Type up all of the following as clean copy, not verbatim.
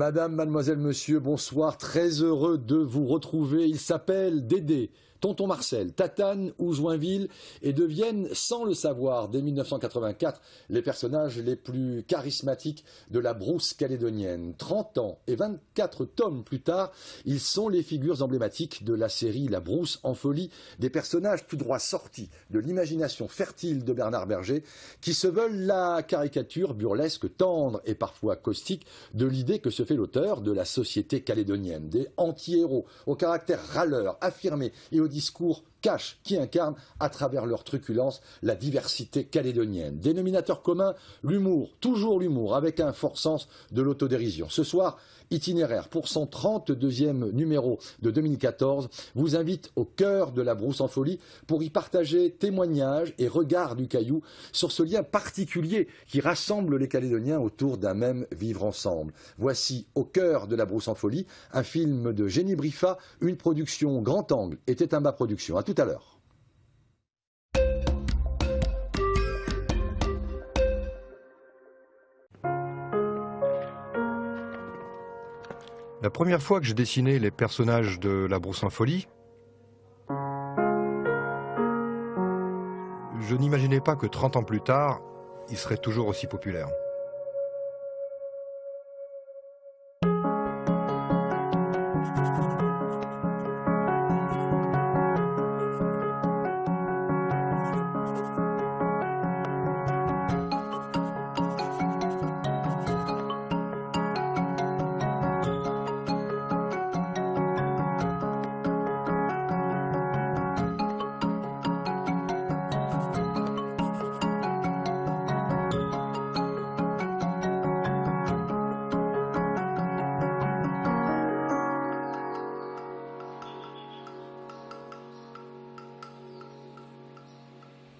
Madame, mademoiselle, monsieur, bonsoir, très heureux de vous retrouver. Il s'appelle Dédé, Tonton Marcel, Tatane ou Joinville et deviennent, sans le savoir, dès 1984, les personnages les plus charismatiques de la brousse calédonienne. 30 ans et 24 tomes plus tard, ils sont les figures emblématiques de la série La Brousse en folie, des personnages tout droit sortis de l'imagination fertile de Bernard Berger, qui se veulent la caricature burlesque, tendre et parfois caustique de l'idée que se fait l'auteur de la société calédonienne. Des anti-héros au caractère râleur, affirmé et au discours cash qui incarnent à travers leur truculence la diversité calédonienne. Dénominateur commun, l'humour, toujours l'humour, avec un fort sens de l'autodérision. Ce soir, Itinéraire, pour son 32e numéro de 2014, vous invite au cœur de la brousse en folie pour y partager témoignages et regards du caillou sur ce lien particulier qui rassemble les Calédoniens autour d'un même vivre ensemble. Voici Au cœur de la brousse en folie, un film de Génie Briffa, une production grand angle et Tétimba Productions. À tout à l'heure. La première fois que j'ai dessiné les personnages de La Brousse en folie, je n'imaginais pas que 30 ans plus tard, ils seraient toujours aussi populaires.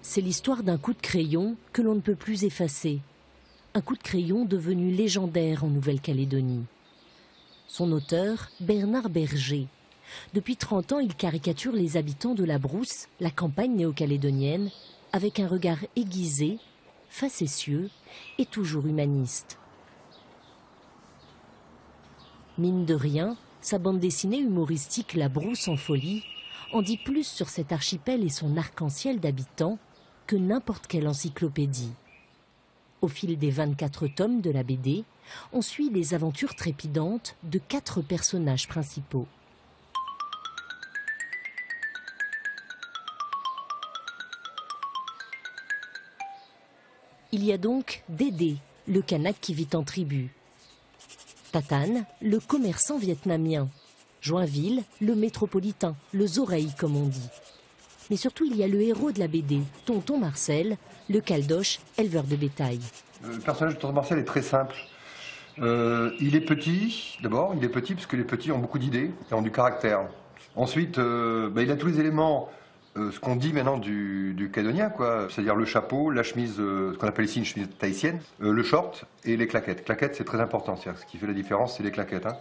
C'est l'histoire d'un coup de crayon que l'on ne peut plus effacer. Un coup de crayon devenu légendaire en Nouvelle-Calédonie. Son auteur, Bernard Berger. Depuis 30 ans, il caricature les habitants de la Brousse, la campagne néo-calédonienne, avec un regard aiguisé, facétieux et toujours humaniste. Mine de rien, sa bande dessinée humoristique La Brousse en folie en dit plus sur cet archipel et son arc-en-ciel d'habitants que n'importe quelle encyclopédie. Au fil des 24 tomes de la BD, on suit les aventures trépidantes de 4 personnages principaux. Il y a donc Dédé, le Kanak qui vit en tribu. Tatane, le commerçant vietnamien. Joinville, le métropolitain, le Zoreille comme on dit. Mais surtout, il y a le héros de la BD, Tonton Marcel, le caldoche, éleveur de bétail. Le personnage de Tonton Marcel est très simple. Il est petit, d'abord, il est petit parce que les petits ont beaucoup d'idées et ont du caractère. Ensuite, il a tous les éléments, ce qu'on dit maintenant du calédonien, quoi. C'est-à-dire le chapeau, la chemise, ce qu'on appelle ici une chemise tahitienne, le short et les claquettes. Claquettes, c'est très important, c'est-à-dire ce qui fait la différence, c'est les claquettes. Hein.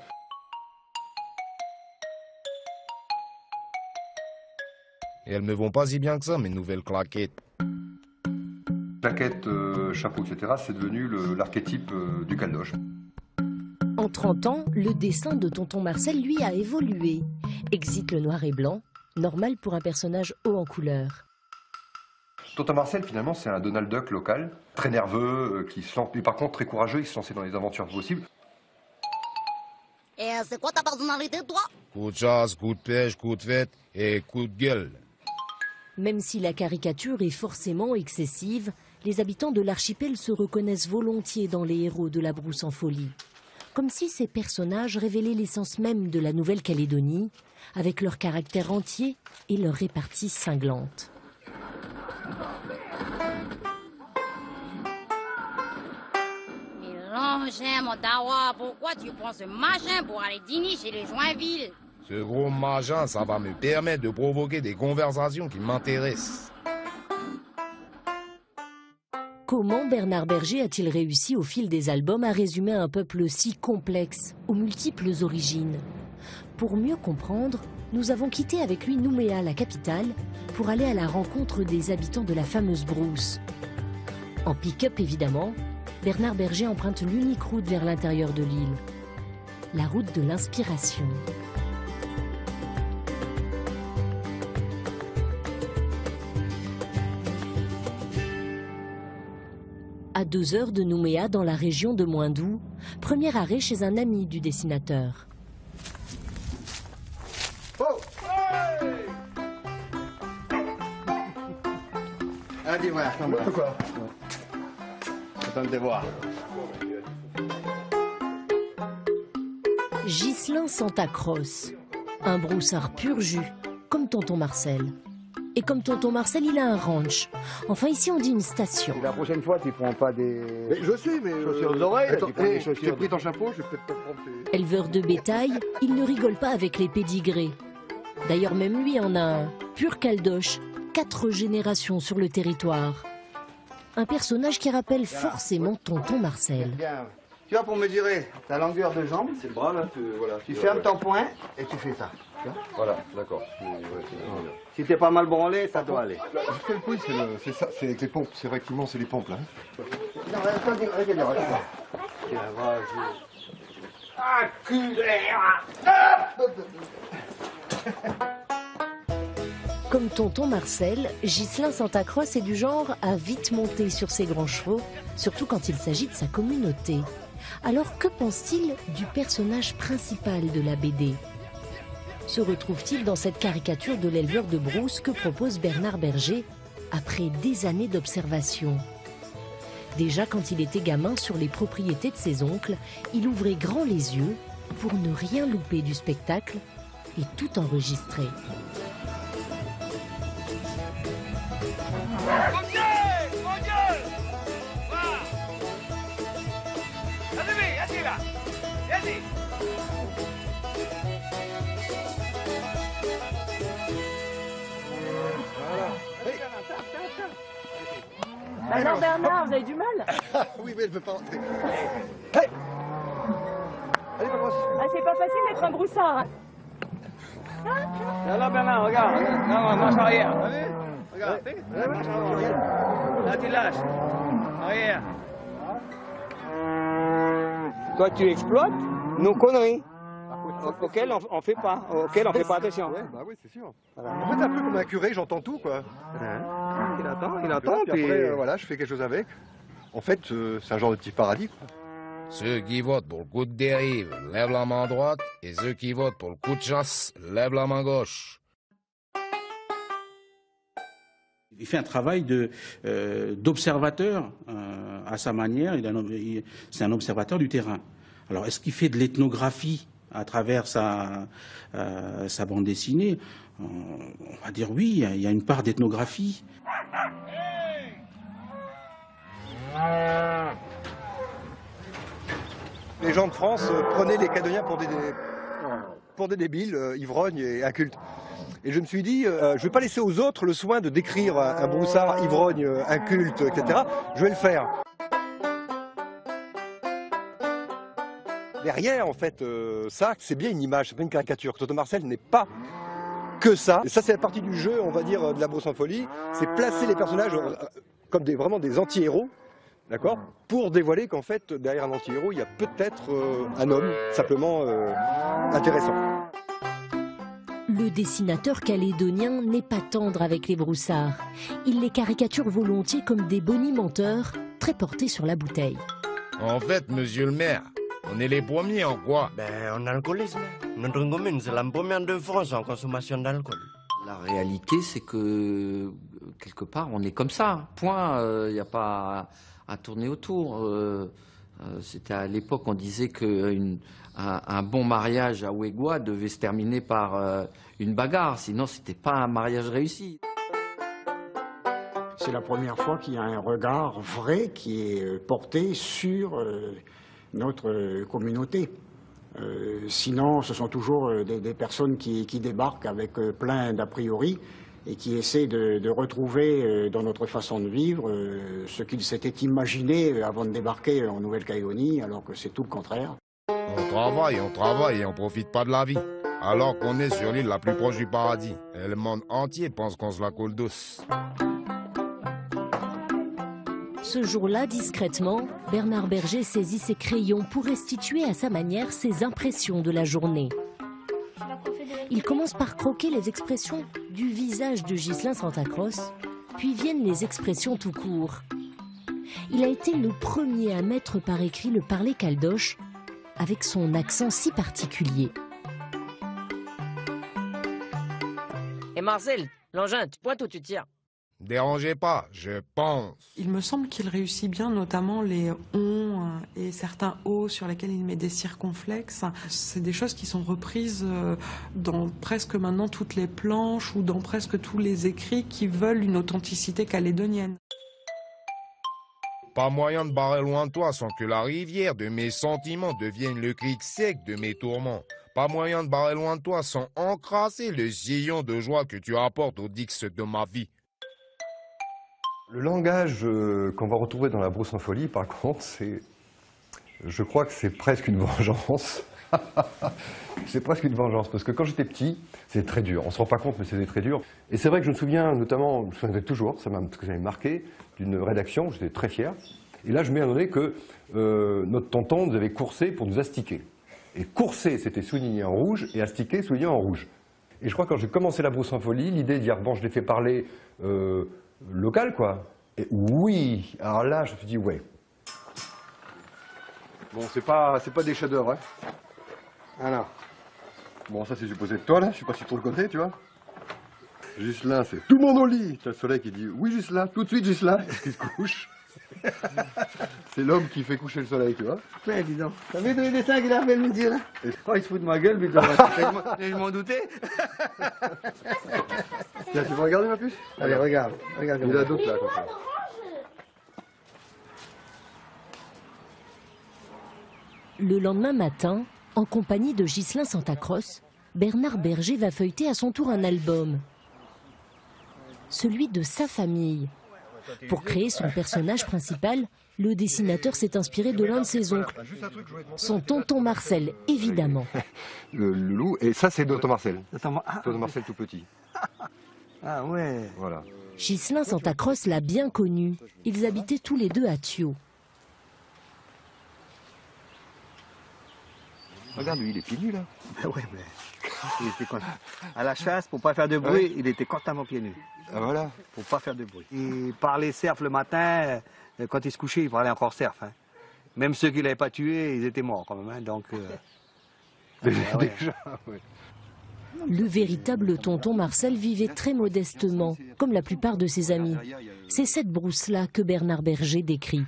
Et elles ne vont pas si bien que ça, mes nouvelles claquettes. Claquettes, chapeau, etc., c'est devenu l'archétype du caldoche. En 30 ans, le dessin de Tonton Marcel, lui, a évolué. Exit le noir et blanc, normal pour un personnage haut en couleur. Tonton Marcel, finalement, c'est un Donald Duck local, très nerveux, qui se lance, mais par contre très courageux, il se lançait dans les aventures possibles. Et c'est quoi ta personnalité, toi? Coup de chasse, coup de pêche, coup de fête et coup de gueule. Même si la caricature est forcément excessive, les habitants de l'archipel se reconnaissent volontiers dans les héros de La Brousse en folie. Comme si ces personnages révélaient l'essence même de la Nouvelle-Calédonie, avec leur caractère entier et leur répartie cinglante. Mélanger, mon dawa, pourquoi tu prends ce machin pour aller dîner chez les Joinville? Ce gros machin, ça va me permettre de provoquer des conversations qui m'intéressent. Comment Bernard Berger a-t-il réussi au fil des albums à résumer un peuple si complexe, aux multiples origines? Pour mieux comprendre, nous avons quitté avec lui Nouméa, la capitale, pour aller à la rencontre des habitants de la fameuse Brousse. En pick-up évidemment, Bernard Berger emprunte l'unique route vers l'intérieur de l'île. la route de l'inspiration. À 2 heures de Nouméa, dans la région de Moindou, premier arrêt chez un ami du dessinateur. Oh, hey, Allez, voilà, quoi? Attends de voir. Ghislain Santa Croce, un broussard pur jus, comme tonton Marcel. Et comme tonton Marcel, il a un ranch. Enfin, ici, on dit une station. La prochaine fois, tu prends pas des... Mais je suis, mais... chaussures aux oreilles, Attends, tu prends des j'ai chaussures... pris ton chapeau, je vais peut-être pas prendre tes... Éleveur de bétail, il ne rigole pas avec les pédigrés. D'ailleurs, même lui en a un, pur caldoche, 4 générations sur le territoire. Un personnage qui rappelle forcément tonton Marcel. Bien. Tu vois, pour mesurer ta longueur de jambe, C'est le bras, là, voilà. tu fermes ton poing et tu fais ça. Tu vois. Voilà, d'accord. Si t'es pas mal branlé, ça doit aller. Je fais le pouce, c'est ça, c'est avec les pompes. C'est effectivement, c'est les pompes, là. Non, regarde. Tiens, Comme tonton Marcel, Ghislain Santa Croce est du genre à vite monter sur ses grands chevaux, surtout quand il s'agit de sa communauté. Alors que pense-t-il du personnage principal de la BD? Se retrouve-t-il dans cette caricature de l'éleveur de brousse que propose Bernard Berger après des années d'observation? Déjà quand il était gamin sur les propriétés de ses oncles, il ouvrait grand les yeux pour ne rien louper du spectacle et tout enregistrer. Alors Bernard, vous avez du mal? Oui, mais elle veut pas rentrer. Hey, allez, ma grosse. Ah, c'est pas facile d'être un broussard. Là, Bernard, regarde. Non, marche arrière. Regarde. Là, tu lâches. Arrière. Toi, tu exploites nos conneries. Auxquelles on fait pas. Auxquelles on fait pas attention. Ouais, bah oui, c'est sûr. Voilà. En fait, un peu comme un curé, j'entends tout, quoi. Il attend, Puis après, voilà, je fais quelque chose avec. En fait, c'est un genre de petit paradis, quoi. Ceux qui votent pour le coup de dérive lèvent la main droite et ceux qui votent pour le coup de chasse lèvent la main gauche. Il fait un travail d'observateur à sa manière. C'est un observateur du terrain. Alors, est-ce qu'il fait de l'ethnographie à travers sa bande dessinée? On va dire oui, il y a une part d'ethnographie. Les gens de France prenaient les Calédoniens pour des débiles, ivrognes et incultes. Et je me suis dit, je ne vais pas laisser aux autres le soin de décrire un broussard ivrogne, inculte, etc. Je vais le faire. Derrière, en fait, ça, c'est bien une image, c'est pas une caricature. Tonton Marcel n'est pas que ça. Et ça, c'est la partie du jeu, on va dire, de la Brousse en folie. C'est placer les personnages comme vraiment des anti-héros, d'accord, pour dévoiler qu'en fait, derrière un anti-héros, il y a peut-être un homme, simplement intéressant. Le dessinateur calédonien n'est pas tendre avec les broussards. Il les caricature volontiers comme des bonimenteurs, très portés sur la bouteille. En fait, monsieur le maire, on est les premiers en quoi? En alcoolisme. Notre commune, c'est la première de France en consommation d'alcool. La réalité, c'est que, quelque part, on est comme ça. Point. Il n'y a pas à tourner autour. C'était à l'époque, on disait qu'un bon mariage à Ouégoua devait se terminer par une bagarre. Sinon, c'était pas un mariage réussi. C'est la première fois qu'il y a un regard vrai qui est porté sur notre communauté. Sinon, ce sont toujours des personnes qui débarquent avec plein d'a priori et qui essaient de retrouver dans notre façon de vivre ce qu'ils s'étaient imaginé avant de débarquer en Nouvelle-Calédonie, alors que c'est tout le contraire. On travaille et on profite pas de la vie. Alors qu'on est sur l'île la plus proche du paradis. Et le monde entier pense qu'on se la coule douce. Ce jour-là, discrètement, Bernard Berger saisit ses crayons pour restituer à sa manière ses impressions de la journée. Il commence par croquer les expressions du visage de Ghislain Santacross, puis viennent les expressions tout court. Il a été le premier à mettre par écrit le parler caldoche, avec son accent si particulier. Et Marcel, l'engin, tu pointes ou tu tires? Dérangez pas, je pense. Il me semble qu'il réussit bien, notamment les on et certains o sur lesquels il met des circonflexes. C'est des choses qui sont reprises dans presque maintenant toutes les planches ou dans presque tous les écrits qui veulent une authenticité calédonienne. Pas moyen de barrer loin de toi sans que la rivière de mes sentiments devienne le cric sec de mes tourments. Pas moyen de barrer loin de toi sans encrasser le sillon de joie que tu apportes au dix de ma vie. Le langage qu'on va retrouver dans la Brousse en folie, par contre, je crois que c'est presque une vengeance. C'est presque une vengeance, parce que quand j'étais petit, c'était très dur. On ne se rend pas compte, mais c'était très dur. Et c'est vrai que je me souviens notamment, je me souviendrai toujours, parce que ça m'avait marqué, d'une rédaction, j'étais très fier. Et là, je m'ai donné que notre tonton nous avait coursé pour nous astiquer. Et courser, c'était souligné en rouge, et astiquer, souligné en rouge. Et je crois que quand j'ai commencé la Brousse en folie, l'idée de dire, bon, je l'ai fait parler local, quoi. Et oui, alors là, je me suis dit, ouais. Bon, c'est pas des chefs-d'œuvre, hein. Alors. Bon, ça, c'est supposé de toi, là. Je sais pas si tu le connais, tu vois. Juste là, c'est tout le monde au lit. T'as le soleil qui dit, oui, juste là, tout de suite, juste là. Il se couche. C'est l'homme qui fait coucher le soleil, tu vois. Ouais, dis donc. T'as vu les dessins qu'il a fait le midi, là? Oh, il se fout de ma gueule, mais je m'en doutais. Tiens, tu veux regarder ma puce? Allez, regarde. Il y en a d'autres là, comme ça. Le lendemain matin, en compagnie de Ghislain Santacross, Bernard Berger va feuilleter à son tour un album. Celui de sa famille. Pour créer son personnage principal, le dessinateur s'est inspiré de l'un de ses oncles. Son tonton Marcel, évidemment. Le loup, et ça c'est tonton Marcel. Tonton Marcel tout petit. Ah ouais. Voilà. Ghislain Santacross l'a bien connu. Ils habitaient tous les deux à Thio. Regarde, lui, il est pieds nus, là. Ah ouais, mais il était à la chasse, pour pas faire de bruit, il était constamment pieds nus. Ah voilà. Pour pas faire de bruit. Il parlait cerf le matin, quand il se couchait, il parlait encore cerf. Hein. Même ceux qu'il n'avait pas tués, ils étaient morts quand même. Hein, donc, déjà, ouais. Le véritable tonton Marcel vivait très modestement, comme la plupart de ses amis. C'est cette brousse-là que Bernard Berger décrit.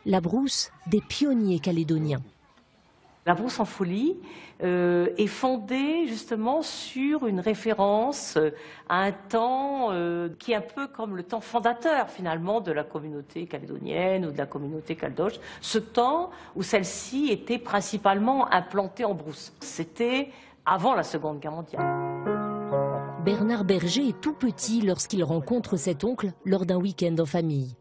La brousse des pionniers calédoniens. La Brousse en folie est fondée justement sur une référence à un temps qui est un peu comme le temps fondateur finalement de la communauté calédonienne ou de la communauté caldoche, ce temps où celle-ci était principalement implantée en brousse. C'était avant la Seconde Guerre mondiale. Bernard Berger est tout petit lorsqu'il rencontre cet oncle lors d'un week-end en famille.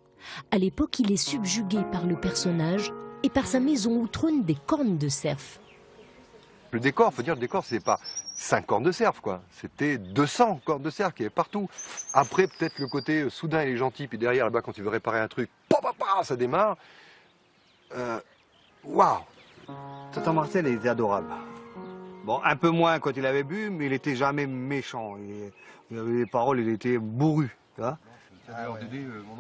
À l'époque, il est subjugué par le personnage et par sa maison où trônent des cornes de cerf. Le décor, faut dire, le décor, c'est pas 5 cornes de cerf, quoi. C'était 200 cornes de cerf qui avaient partout. Après, peut-être le côté soudain et gentil, puis derrière, là-bas, quand tu veux réparer un truc, ça démarre. Waouh! Tonton Marcel, il était adorable. Bon, un peu moins quand il avait bu, mais il était jamais méchant. Il avait des paroles, il était bourru, tu vois.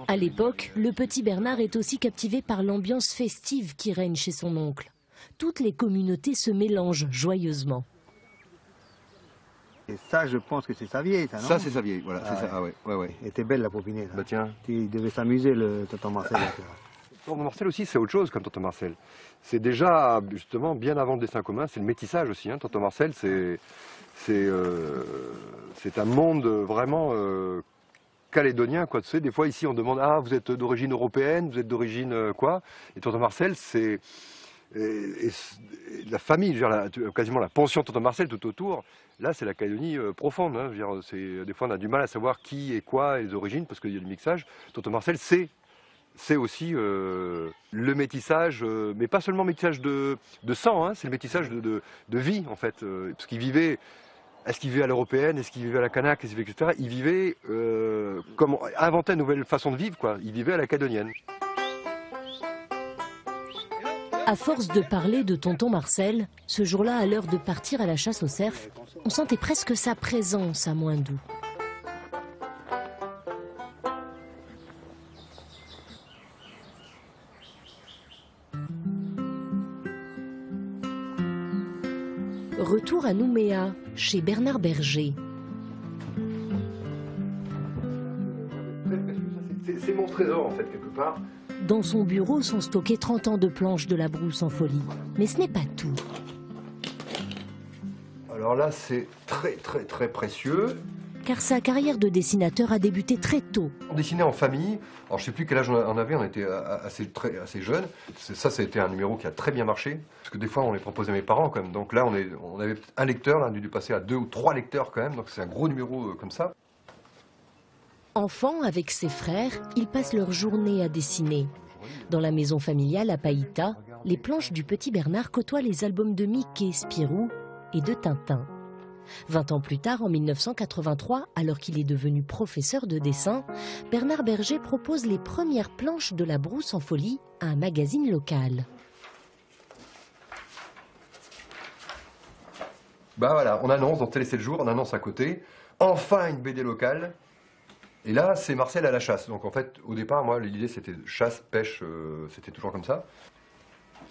À l'époque, le petit Bernard est aussi captivé par l'ambiance festive qui règne chez son oncle. Toutes les communautés se mélangent joyeusement. Et ça, je pense que c'est sa vieille, ça, non? Ça, c'est sa vieille, voilà, c'est ça, ah ouais, ouais, ouais. Elle était belle, la popinée. Bah tiens. Il devait s'amuser, le tonton Marcel. Tonton Marcel aussi, c'est autre chose comme tonton Marcel. C'est déjà, justement, bien avant le dessin commun, c'est le métissage aussi. Hein. Tonton Marcel, c'est un monde vraiment calédonien, quoi. Tu sais, des fois, ici, on demande, ah, vous êtes d'origine européenne, vous êtes d'origine quoi? Et tonton Marcel, c'est la famille, je veux dire, quasiment la pension tonton Marcel tout autour. Là, c'est la Calédonie profonde. Hein. Je veux dire, des fois, on a du mal à savoir qui est quoi et les origines, parce qu'il y a du mixage. Tonton Marcel, c'est aussi le métissage, mais pas seulement métissage de sang, hein, c'est le métissage de vie, en fait. Parce qu'il vivait, est-ce qu'il vivait à l'européenne, est-ce qu'il vivait à la Kanak, etc. Il vivait, comme inventait une nouvelle façon de vivre, quoi. Il vivait à la calédonienne. À force de parler de tonton Marcel, ce jour-là, à l'heure de partir à la chasse au cerf, on sentait presque sa présence à Moindou. Retour à Nouméa, chez Bernard Berger. C'est mon trésor en fait, quelque part. Dans son bureau sont stockés 30 ans de planches de la brousse en folie. Mais ce n'est pas tout. Alors là, c'est très précieux. Car sa carrière de dessinateur a débuté très tôt. On dessinait en famille. Alors je sais plus quel âge on avait, on était assez jeunes. Ça a été un numéro qui a très bien marché. Parce que des fois, on les proposait à mes parents quand même. Donc là, on avait un lecteur, là, on a dû passer à 2 ou 3 lecteurs quand même. Donc c'est un gros numéro comme ça. Enfant, avec ses frères, ils passent leur journée à dessiner. Dans la maison familiale à Païta, les planches du petit Bernard côtoient les albums de Mickey, Spirou et de Tintin. 20 ans plus tard, en 1983, alors qu'il est devenu professeur de dessin, Bernard Berger propose les premières planches de la brousse en folie à un magazine local. Bah voilà, on annonce dans Télé 7 jours, on annonce à côté, enfin une BD locale. Et là, c'est Marcel à la chasse. Donc en fait, au départ, moi, l'idée c'était chasse, pêche, c'était toujours comme ça.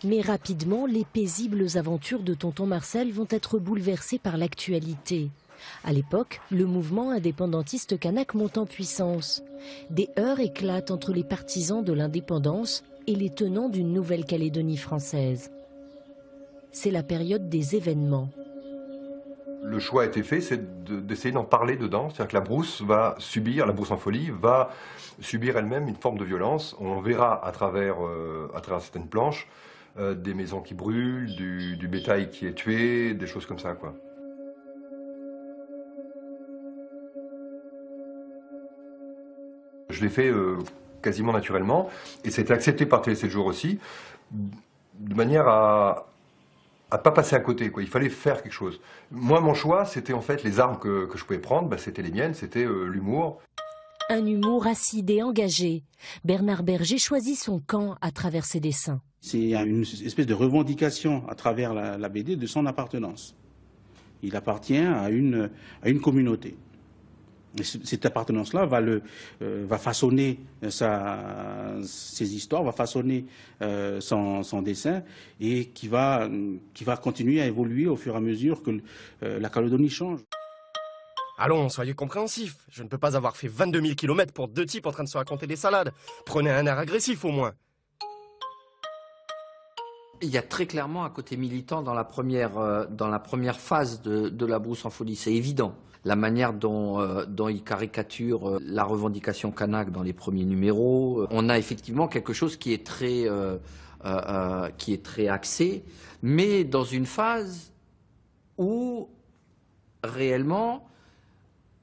Mais rapidement, les paisibles aventures de tonton Marcel vont être bouleversées par l'actualité. À l'époque, le mouvement indépendantiste kanak monte en puissance. Des heurts éclatent entre les partisans de l'indépendance et les tenants d'une Nouvelle-Calédonie française. C'est la période des événements. Le choix a été fait, c'est d'essayer d'en parler dedans. C'est-à-dire que la brousse en folie va subir elle-même une forme de violence. On verra à travers certaines planches des maisons qui brûlent, du bétail qui est tué, des choses comme ça, quoi. Je l'ai fait quasiment naturellement, et c'était accepté par Télé 7 jours aussi, de manière à pas passer à côté, quoi. Il fallait faire quelque chose. Moi, mon choix, c'était en fait les armes que je pouvais prendre, bah, c'était les miennes, c'était l'humour. Un humour acide et engagé. Bernard Berger choisit son camp à travers ses dessins. C'est une espèce de revendication à travers la BD de son appartenance. Il appartient à une communauté. Et cette appartenance-là va façonner ses histoires, va façonner son dessin, et qui va continuer à évoluer au fur et à mesure que la Calédonie change. Allons, soyez compréhensifs. Je ne peux pas avoir fait 22 000 km pour 2 types en train de se raconter des salades. Prenez un air agressif au moins. Il y a très clairement un côté militant dans la première phase de la brousse en folie, c'est évident. La manière dont il caricature la revendication kanak dans les premiers numéros, on a effectivement quelque chose qui est très axé, mais dans une phase où réellement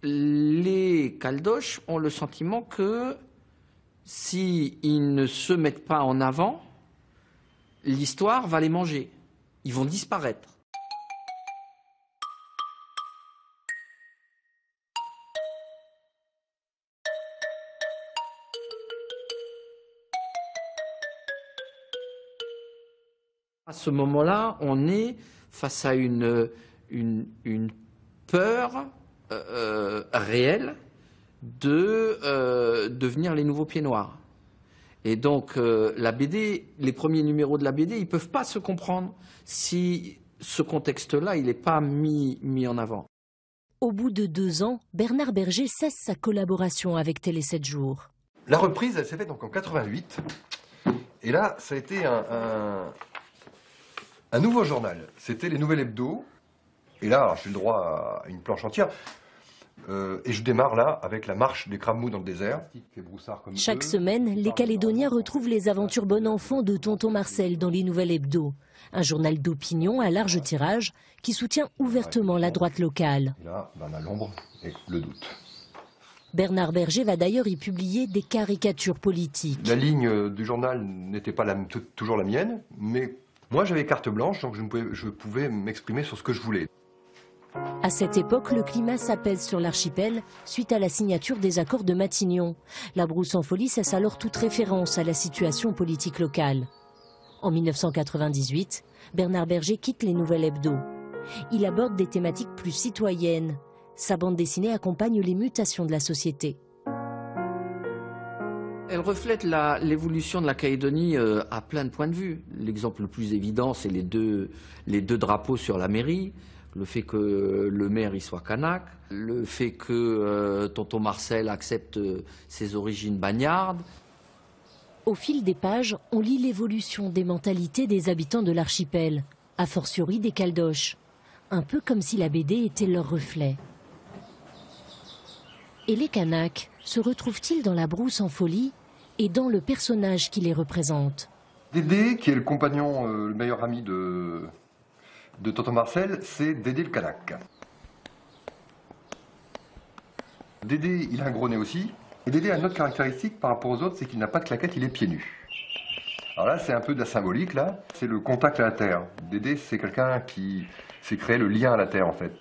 les Caldoches ont le sentiment que s'ils ne se mettent pas en avant, l'histoire va les manger. Ils vont disparaître. À ce moment-là, on est face à une peur réelle de devenir les nouveaux pieds noirs. Et donc la BD, les premiers numéros de la BD, ils ne peuvent pas se comprendre si ce contexte-là, il n'est pas mis en avant. Au bout de 2 ans, Bernard Berger cesse sa collaboration avec Télé 7 jours. La reprise, elle s'est faite donc en 88. Et là, ça a été un nouveau journal. C'était les Nouvelles Hebdo. Et là, j'ai le droit à une planche entière. Et je démarre là avec la marche des cramoux dans le désert. Chaque semaine, les Calédoniens retrouvent les aventures bon enfant de tonton Marcel dans les Nouvelles Hebdo. Un journal d'opinion à large tirage qui soutient ouvertement la droite locale. Et là, on a l'ombre et le doute. Bernard Berger va d'ailleurs y publier des caricatures politiques. La ligne du journal n'était pas toujours la mienne, mais moi j'avais carte blanche, donc je pouvais m'exprimer sur ce que je voulais. À cette époque, le climat s'apaise sur l'archipel suite à la signature des accords de Matignon. La brousse en folie cesse alors toute référence à la situation politique locale. En 1998, Bernard Berger quitte les Nouvelles Hebdo. Il aborde des thématiques plus citoyennes. Sa bande dessinée accompagne les mutations de la société. Elle reflète l'évolution de la Calédonie à plein de points de vue. L'exemple le plus évident, c'est les deux drapeaux sur la mairie. Le fait que le maire y soit kanak, le fait que tonton Marcel accepte ses origines bagnardes. Au fil des pages, on lit l'évolution des mentalités des habitants de l'archipel, a fortiori des Caldoches, un peu comme si la BD était leur reflet. Et les Kanaks se retrouvent-ils dans la brousse en folie et dans le personnage qui les représente? Dédé, qui est le compagnon, le meilleur ami de tonton Marcel, c'est Dédé le Kanak. Dédé, il a un gros nez aussi. Et Dédé a une autre caractéristique par rapport aux autres, c'est qu'il n'a pas de claquettes, il est pieds nus. Alors là, c'est un peu de la symbolique, là. C'est le contact à la terre. Dédé, c'est quelqu'un qui s'est créé le lien à la terre, en fait.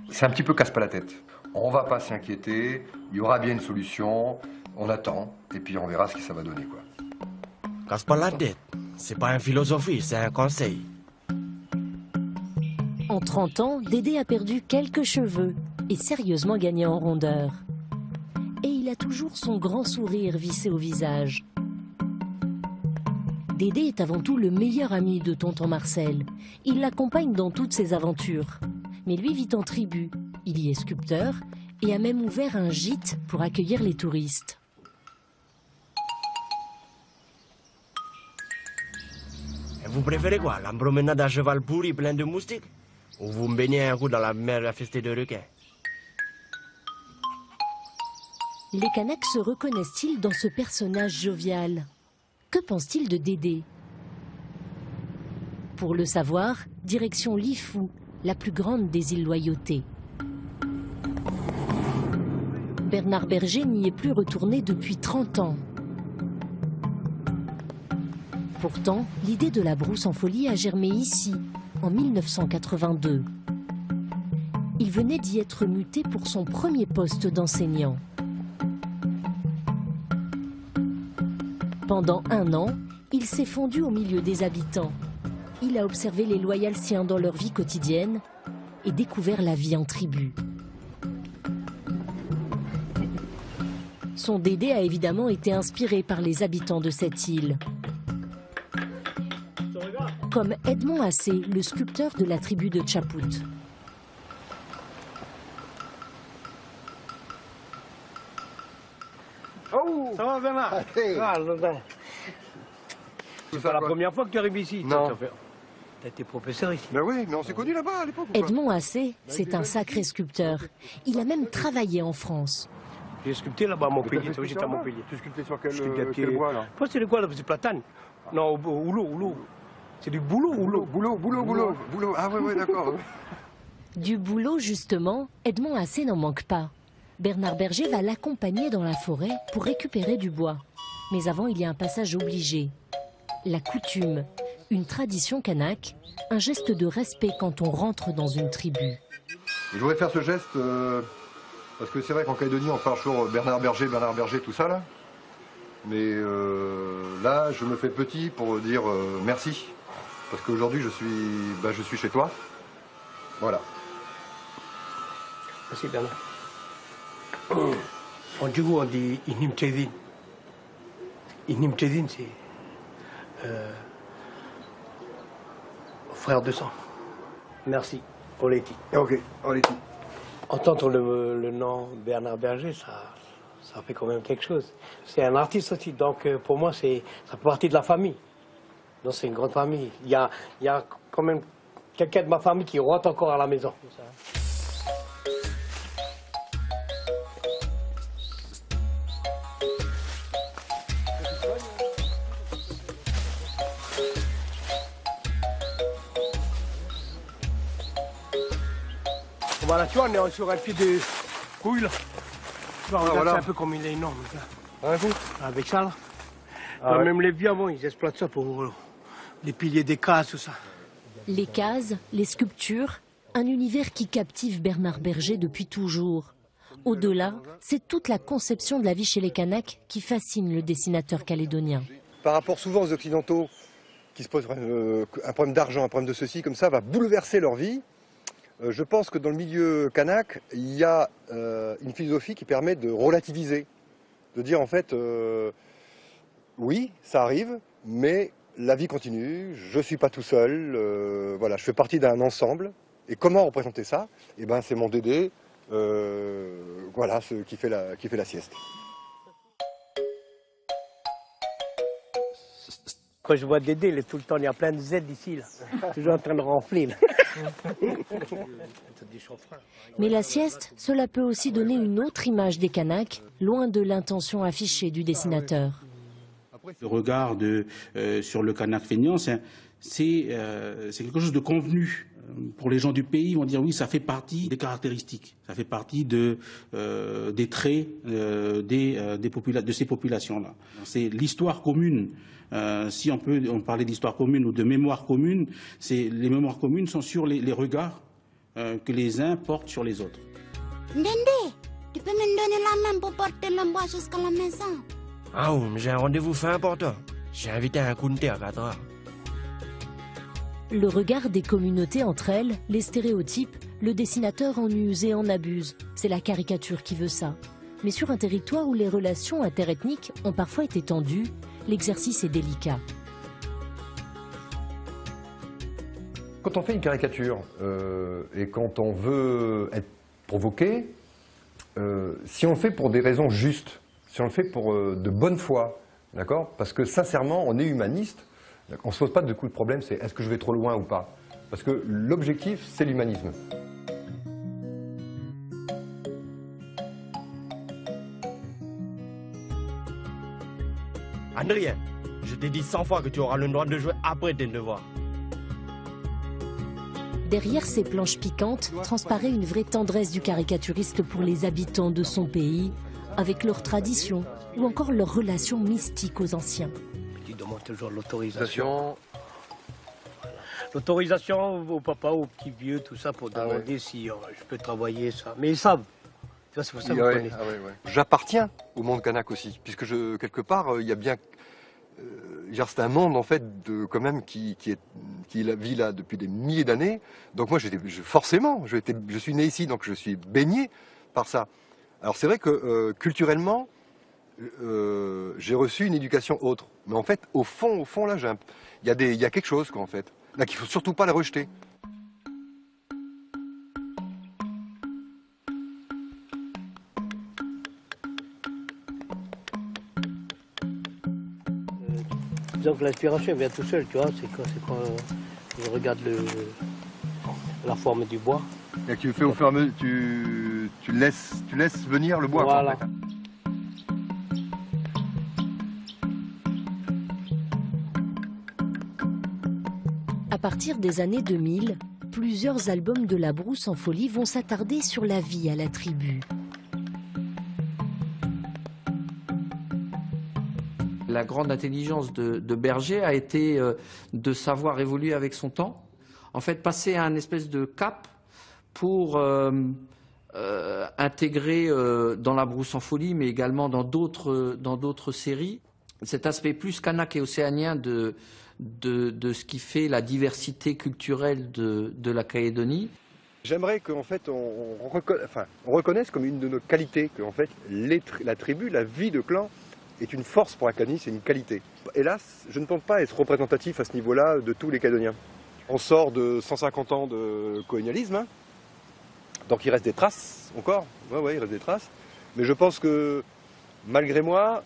C'est un petit peu casse-pas la tête. On va pas s'inquiéter, il y aura bien une solution, on attend, et puis on verra ce que ça va donner, quoi. Casse pas la tête, c'est pas une philosophie, c'est un conseil. En 30 ans, Dédé a perdu quelques cheveux et sérieusement gagné en rondeur. Et il a toujours son grand sourire vissé au visage. Dédé est avant tout le meilleur ami de tonton Marcel. Il l'accompagne dans toutes ses aventures. Mais lui vit en tribu. Il y est sculpteur et a même ouvert un gîte pour accueillir les touristes. Et vous préférez quoi? La promenade à cheval pourri plein de moustiques? Ou vous me baignez un coup dans la mer infestée de requins? Les Kanaks se reconnaissent-ils dans ce personnage jovial? Que pense-t-il de Dédé? Pour le savoir, direction Lifou, la plus grande des îles Loyauté. Bernard Berger n'y est plus retourné depuis 30 ans. Pourtant, l'idée de la brousse en folie a germé ici, en 1982. Il venait d'y être muté pour son premier poste d'enseignant. Pendant 1 an, il s'est fondu au milieu des habitants. Il a observé les Loyalciens dans leur vie quotidienne et découvert la vie en tribu. Son Dédé a évidemment été inspiré par les habitants de cette île. Comme Edmond Assé, le sculpteur de la tribu de Tchapout. Oh, ça va Bernard? Ah, c'est pas la première fois que tu arrives ici. Non. T'as été professeur ici. Ben oui, mais on s'est connus là-bas à l'époque. Edmond Assé, c'est un sacré sculpteur. Il a même travaillé en France. J'ai sculpté là-bas à Montpellier. J'étais à Montpellier. Tu sculptais sur quel bois là? Pas c'est le quoi là? C'est platane. Non, houleau. C'est du boulot, boulot. Ah ouais, d'accord. Du boulot, justement, Edmond Assé n'en manque pas. Bernard Berger va l'accompagner dans la forêt pour récupérer du bois. Mais avant, il y a un passage obligé. La coutume, une tradition kanak, un geste de respect quand on rentre dans une tribu. Je voudrais faire ce geste parce que c'est vrai qu'en Calédonie, on parle toujours Bernard Berger, tout ça là. Mais là, je me fais petit pour dire merci. Parce qu'aujourd'hui, je suis chez toi. Voilà. Merci Bernard. En Djougou, on dit Inim Tchedin. Inim Tchedin, c'est frère de sang. Merci, Oleti. Ok, Oleti. Entendre le nom Bernard Berger, ça fait quand même quelque chose. C'est un artiste aussi, donc pour moi, ça fait partie de la famille. Donc c'est une grande famille. Il y a quand même quelqu'un de ma famille qui rentre encore à la maison. Voilà, tu vois, on est sur un pied de couille là. Tu vois, regarde, c'est un peu comme il est énorme. Avec ça là. Ah, ouais. Même les vieux avant, ils exploitent ça pour les piliers des cases, tout ça. Les cases, les sculptures, un univers qui captive Bernard Berger depuis toujours. Au-delà, c'est toute la conception de la vie chez les Kanaks qui fascine le dessinateur calédonien. Par rapport souvent aux Occidentaux, qui se posent un problème d'argent, un problème de ceci, comme ça, va bouleverser leur vie. Je pense que dans le milieu kanak, il y a une philosophie qui permet de relativiser, de dire en fait, oui, ça arrive, mais la vie continue, je ne suis pas tout seul, voilà, je fais partie d'un ensemble. Et comment représenter ça? Eh ben, c'est mon Dédé, voilà, qui fait la sieste. Quand je vois Dédé, il est tout le temps, il y a plein de Z ici, là. Toujours en train de ronfler, là. Mais la sieste, cela peut aussi donner une autre image des Kanaks, loin de l'intention affichée du dessinateur. Le regard sur le Kanak feignant, c'est quelque chose de convenu. Pour les gens du pays, ils vont dire oui, ça fait partie des caractéristiques, ça fait partie des traits de ces populations-là. C'est l'histoire commune. Si on parlait d'histoire commune ou de mémoire commune, les mémoires communes sont sur les regards que les uns portent sur les autres. Ndende, tu peux me donner la main pour porter le bois jusqu'à la maison? Ah oui, mais j'ai un rendez-vous fait important. J'ai invité un Kunté à 4 heures. Le regard des communautés entre elles, les stéréotypes, le dessinateur en use et en abuse. C'est la caricature qui veut ça. Mais sur un territoire où les relations interethniques ont parfois été tendues, l'exercice est délicat. Quand on fait une caricature et quand on veut être provoqué, si on le fait pour des raisons justes, si on le fait pour de bonne foi, d'accord? Parce que sincèrement, on est humaniste, on ne se pose pas de coup de problème, c'est est-ce que je vais trop loin ou pas? Parce que l'objectif, c'est l'humanisme. Adrien, je t'ai dit 100 fois que tu auras le droit de jouer après tes devoirs. Derrière ces planches piquantes transparaît une vraie tendresse du caricaturiste pour les habitants de son pays, avec leurs traditions ou encore leurs relations mystiques aux anciens. Tu demandes toujours l'autorisation. L'autorisation au papa, au petit vieux, tout ça, pour demander si je peux travailler ça. Mais ils savent. C'est pour ça que vous connaissez. J'appartiens au monde kanak aussi, puisque quelque part, il y a bien... c'est un monde en fait quand même qui vit là depuis des milliers d'années. Donc moi, forcément, je suis né ici, donc je suis baigné par ça. Alors c'est vrai que culturellement, j'ai reçu une éducation autre. Mais en fait, au fond là, il y a quelque chose quoi, en fait. Là, qu'il faut surtout pas la rejeter. Donc l'inspiration vient tout seul, tu vois, c'est quand je regarde la forme du bois. Et tu fais au fur et à mesure, tu laisses venir le bois. Voilà. En fait. À partir des années 2000, plusieurs albums de La Brousse en folie vont s'attarder sur la vie à la tribu. La grande intelligence de Berger a été de savoir évoluer avec son temps, en fait passer à un espèce de cap pour intégrer dans La Brousse en folie, mais également dans d'autres séries, cet aspect plus kanak et océanien de ce qui fait la diversité culturelle de la Calédonie. J'aimerais qu'en fait on reconnaisse comme une de nos qualités que en fait la tribu, la vie de clan est une force pour un Cani, c'est une qualité. Hélas, je ne pense pas être représentatif à ce niveau-là de tous les Calédoniens. On sort de 150 ans de colonialisme, hein, donc il reste des traces encore, ouais, il reste des traces. Mais je pense que malgré moi,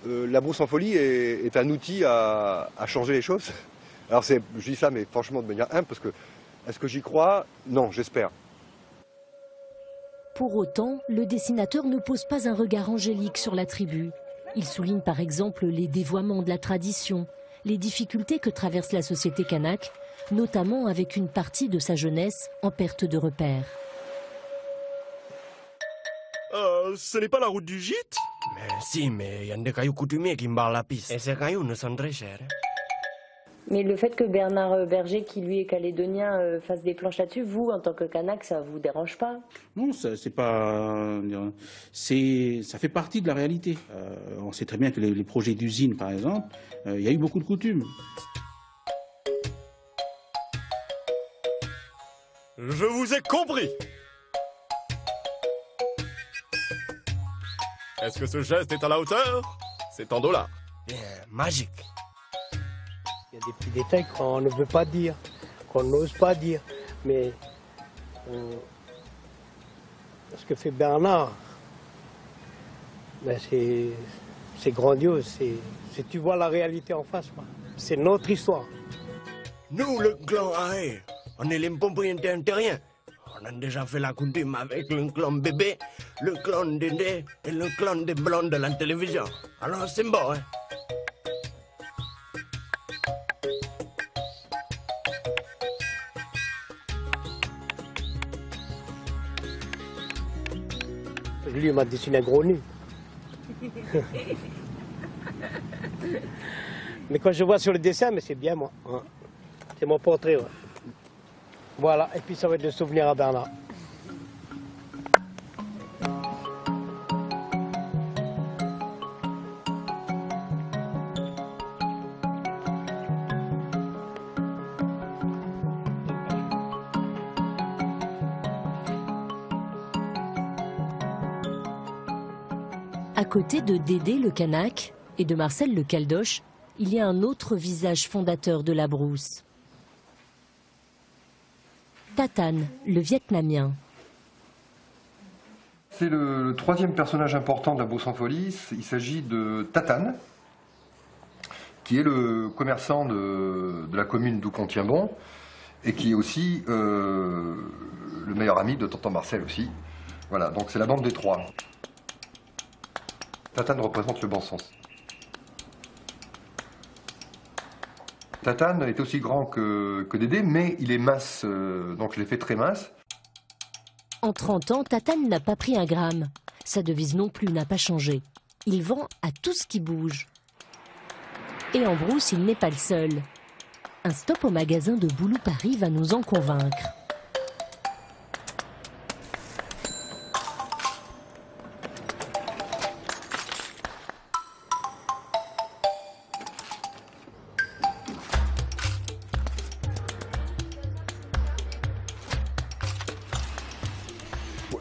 La Brousse en folie est un outil à changer les choses. Alors je dis ça, mais franchement de manière humble, parce que est-ce que j'y crois? Non, j'espère. Pour autant, le dessinateur ne pose pas un regard angélique sur la tribu. Il souligne par exemple les dévoiements de la tradition, les difficultés que traverse la société kanak, notamment avec une partie de sa jeunesse en perte de repères. Ce n'est pas la route du gîte? Mais si, mais il y a des cailloux coutumiers qui me barrent la piste. Et ces cailloux ne sont très chers. Mais le fait que Bernard Berger, qui lui est calédonien, fasse des planches là-dessus, vous, en tant que Kanak, ça vous dérange pas? Non, c'est pas. Ça fait partie de la réalité. On sait très bien que les projets d'usine, par exemple, il y a eu beaucoup de coutumes. Je vous ai compris. Est-ce que ce geste est à la hauteur? C'est en dollars. Bien, magique. Il y a des petits détails qu'on ne veut pas dire, qu'on n'ose pas dire. Mais ce que fait Bernard, ben c'est grandiose. Tu vois la réalité en face. C'est notre histoire. Nous, le clan Aé, on est les propriétaires terriens. On a déjà fait la coutume avec le clan bébé, le clan Dédé et le clan des blondes de la télévision. Alors c'est bon, hein? Lui, il m'a dessiné un gros nu. Mais quand je vois sur le dessin, mais c'est bien moi. Hein. C'est mon portrait. Ouais. Voilà, et puis ça va être le souvenir à Bernard. À côté de Dédé le Kanak et de Marcel le Caldoche, il y a un autre visage fondateur de la brousse. Tatane, le Vietnamien. C'est le troisième personnage important de la Brousse en folie. Il s'agit de Tatane, qui est le commerçant de la commune d'où on tient bon, et qui est aussi le meilleur ami de tonton Marcel aussi. Voilà, donc c'est la bande des trois. Tatane représente le bon sens. Tatane est aussi grand que Dédé, mais il est mince, donc je l'ai fait très mince. En 30 ans, Tatane n'a pas pris un gramme. Sa devise non plus n'a pas changé. Il vend à tout ce qui bouge. Et en brousse, il n'est pas le seul. Un stop au magasin de Boulou Paris va nous en convaincre.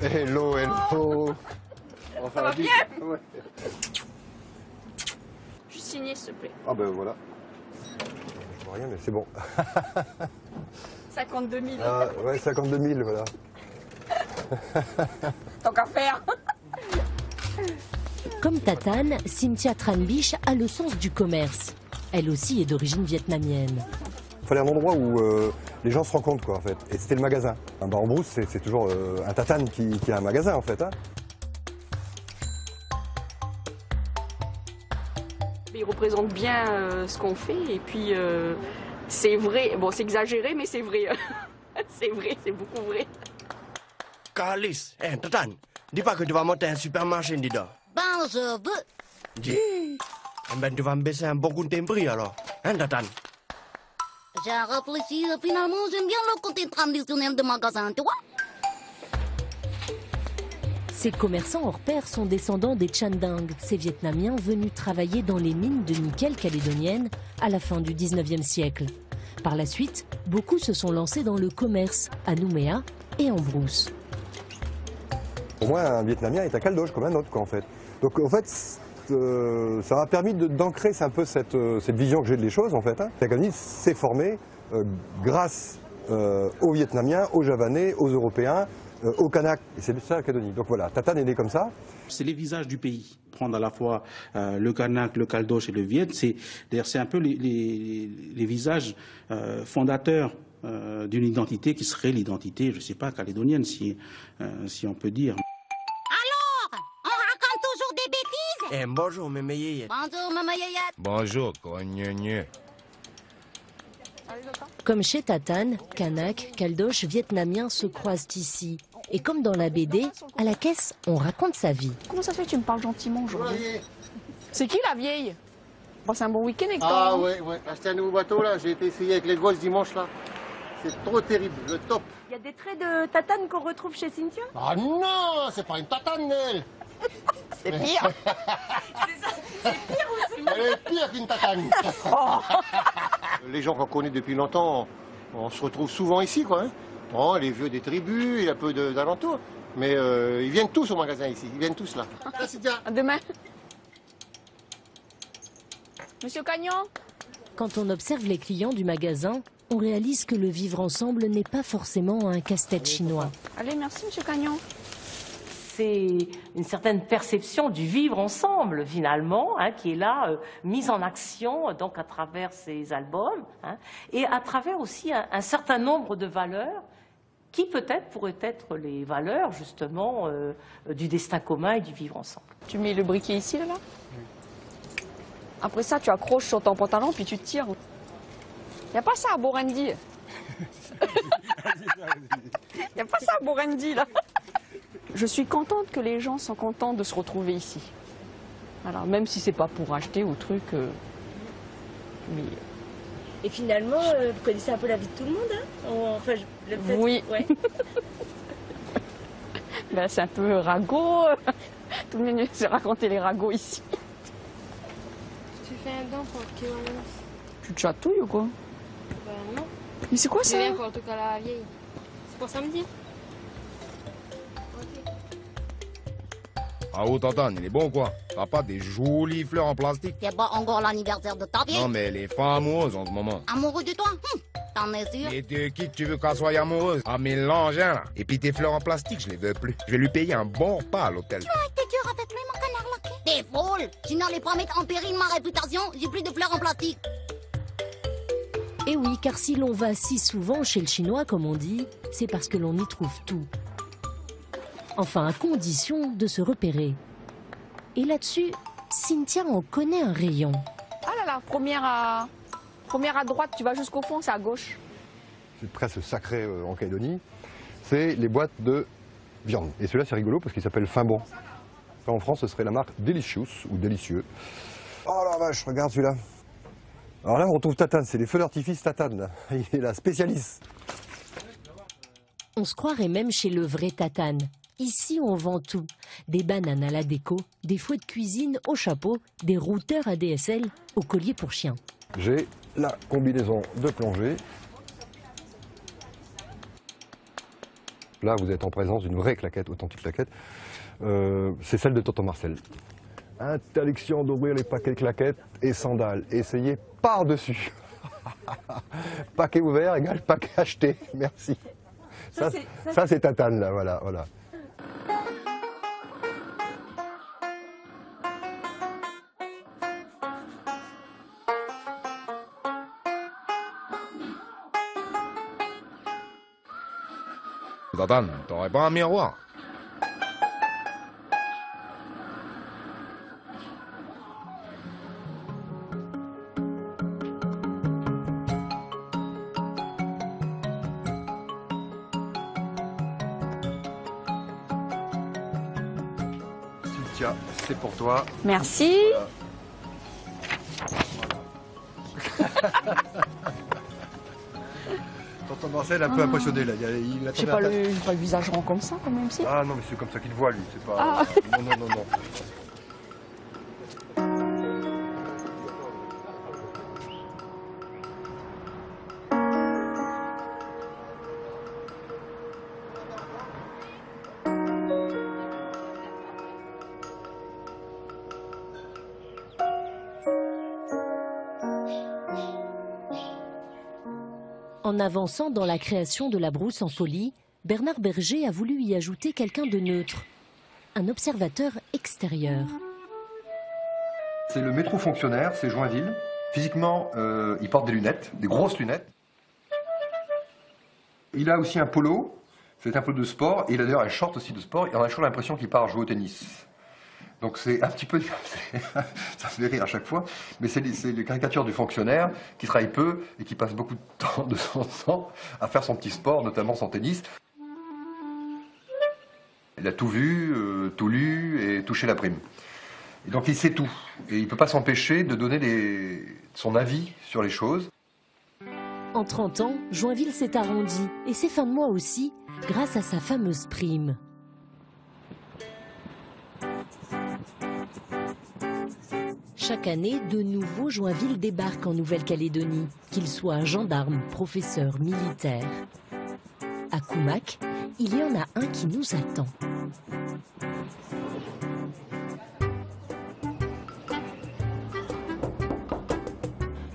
Hello, hello. Ça va bien? Ouais. Je signe, s'il te plaît. Ah ben voilà. Je vois rien, mais c'est bon. 52 000. Ah, ouais, 52 000, voilà. Tant qu'à faire. Comme Tatane, Cynthia Tran Bich a le sens du commerce. Elle aussi est d'origine vietnamienne. Il fallait un endroit où les gens se rencontrent, quoi, en fait. Et c'était le magasin. Un bar en brousse, c'est toujours un Tatane qui a un magasin, en fait. Hein. Il représente bien ce qu'on fait. Et puis, c'est vrai. Bon, c'est exagéré, mais c'est vrai. C'est vrai, c'est beaucoup vrai. Carlis, Tatane, dis pas que tu vas monter un supermarché dedans. Ben, je veux. Dis. Ben, tu vas me baisser un bon coup de prix, alors. Hein, Tatane? J'ai réfléchi, finalement, j'aime bien le côté traditionnel de magasin, tu vois. Ces commerçants hors pair sont descendants des Chandang, ces Vietnamiens venus travailler dans les mines de nickel calédoniennes à la fin du 19e siècle. Par la suite, beaucoup se sont lancés dans le commerce à Nouméa et en brousse. Pour moi, un Vietnamien est un caldoche comme un autre, quoi, en fait. Donc, en fait, ça m'a permis d'ancrer un peu cette vision que j'ai des choses, en fait. Hein. La Calédonie s'est formée grâce aux Vietnamiens, aux Javanais, aux Européens, aux Kanaks. Et c'est ça la Calédonie. Donc voilà, Tatane est né comme ça. C'est les visages du pays. Prendre à la fois le Kanak, le Caldoche et le Viet, c'est un peu les visages fondateurs d'une identité qui serait l'identité, je ne sais pas, calédonienne, si on peut dire. Eh, bonjour, Mémé Yéyette. Bonjour, Maman Yéyette. Bonjour, Cogneux. Comme chez Tatane, Kanak, Caldoche, Vietnamiens se croisent ici. Et comme dans la BD, à la caisse, on raconte sa vie. Comment ça se fait que tu me parles gentiment aujourd'hui? C'est qui la vieille? passé un bon week-end avec toi. Ah ouais, ouais. Acheter un nouveau bateau là, j'ai été essayer avec les gosses dimanche là. C'est trop terrible, le top. Il y a des traits de tatane qu'on retrouve chez Cynthia? Ah non, c'est pas une tatane, elle. C'est pire. C'est pire aussi. Elle est pire qu'une tatane. Les gens qu'on connaît depuis longtemps, on se retrouve souvent ici, quoi. Hein. Bon, les vieux des tribus, il y a un peu d'alentours. Mais ils viennent tous au magasin ici, ils viennent tous là. À demain. Monsieur Cagnon? Quand on observe les clients du magasin, on réalise que le vivre ensemble n'est pas forcément un casse-tête chinois. Allez, merci Monsieur Cagnon. C'est une certaine perception du vivre ensemble, finalement, hein, qui est là, mise en action donc à travers ces albums, hein, et à travers aussi un certain nombre de valeurs qui peut-être pourraient être les valeurs, justement, du destin commun et du vivre ensemble. Tu mets le briquet ici, là? Après ça, tu accroches sur ton pantalon, puis tu tires. Y a pas ça à Borendi. Y a pas ça à Borendi, là. Je suis contente que les gens sont contents de se retrouver ici. Alors, même si c'est pas pour acheter ou truc. Mais... Et finalement, vous connaissez un peu la vie de tout le monde, hein? Enfin, oui. Ouais. Ben, c'est un peu ragot. Tout le monde s'est raconté les ragots ici. Tu fais un don pour qui on lance? Tu te chatouilles ou quoi? Ben non. Mais c'est quoi ça? C'est bien pour le truc à la vieille. C'est pour samedi. Ah oh, Tatane, il est bon quoi? T'as pas des jolies fleurs en plastique? C'est pas encore l'anniversaire de ta vieille? Non mais elle est pas amoureuse en ce moment. Amoureux de toi? T'en es sûr? Et de qui que tu veux qu'elle soit amoureuse? Ah mais l'engin là. Et puis tes fleurs en plastique, je les veux plus. Je vais lui payer un bon repas à l'hôtel. Tu as été dur avec lui, mon canard laqué? T'es folle! Tu n'allais pas mettre en péril ma réputation, j'ai plus de fleurs en plastique. Et oui, car si l'on va si souvent chez le chinois, comme on dit, c'est parce que l'on y trouve tout. Enfin, à condition de se repérer. Et là-dessus, Cynthia en connaît un rayon. Ah là là, première à droite, tu vas jusqu'au fond, c'est à gauche. C'est presque sacré en Calédonie, c'est les boîtes de viande. Et celui-là, c'est rigolo parce qu'il s'appelle Fin Bon. En France, ce serait la marque Delicious ou Délicieux. Oh la vache, regarde celui-là. Alors là, on retrouve Tatane, c'est les feux d'artifice Tatane. Il est la spécialiste. On se croirait même chez le vrai Tatane. Ici, on vend tout. Des bananes à la déco, des fouets de cuisine au chapeau, des routeurs à DSL au collier pour chien. J'ai la combinaison de plongée. Là, vous êtes en présence d'une vraie claquette, authentique claquette. C'est celle de Tonton Marcel. Interdiction d'ouvrir les paquets de claquettes et sandales. Essayez par-dessus. Paquet ouvert égale paquet acheté. Merci. Ça, c'est Tatane, là, voilà. Tatane, t'aurais pas un miroir? Cynthia, c'est pour toi. Merci. Tonton Marcel est un peu impressionné là. J'ai pas le visage rond comme ça, quand même, si. Ah non, mais c'est comme ça qu'il te voit, lui. C'est pas. Ah. Non. En avançant dans la création de la brousse en folie, Bernard Berger a voulu y ajouter quelqu'un de neutre, un observateur extérieur. C'est le métro fonctionnaire, c'est Joinville. Physiquement, il porte des lunettes, des grosses lunettes. Il a aussi un polo, c'est un polo de sport, et il a d'ailleurs un short aussi de sport, et on a toujours l'impression qu'il part jouer au tennis. Donc c'est un petit peu, ça fait rire à chaque fois, mais c'est les caricatures du fonctionnaire qui travaille peu et qui passe beaucoup de son temps à faire son petit sport, notamment son tennis. Il a tout vu, tout lu et touché la prime. Et donc il sait tout. Et il ne peut pas s'empêcher de donner son avis sur les choses. En 30 ans, Joinville s'est arrondi, et ses fins de mois aussi, grâce à sa fameuse prime. Chaque année, de nouveaux Joinville débarquent en Nouvelle-Calédonie, qu'ils soient gendarmes, professeurs, militaires. À Koumak, il y en a un qui nous attend.